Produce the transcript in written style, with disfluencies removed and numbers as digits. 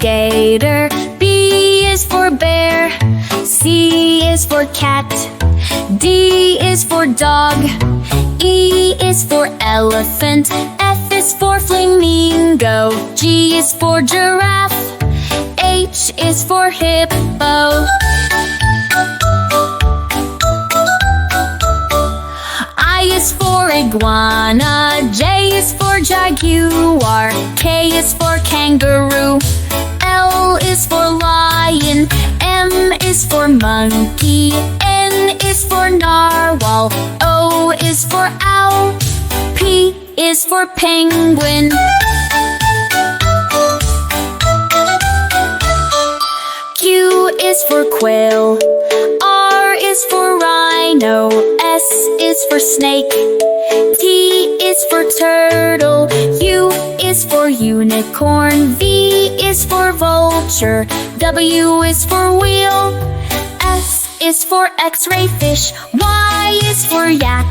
gator. B is for bear. C is for cat. D is for dog. E is for elephant. F is for flamingo. G is for giraffe. H is for hippo. I is for iguana. J is for jaguar. K is for kangaroo. L is for lion. M is for monkey. N is for narwhal. O is for owl. P is for penguin. Q is for quail. R is for rhino. S is for snake. T is for turtle. U is for unicorn. V is for vulture. W is for wheel. S is for x-ray fish. Y is for yak.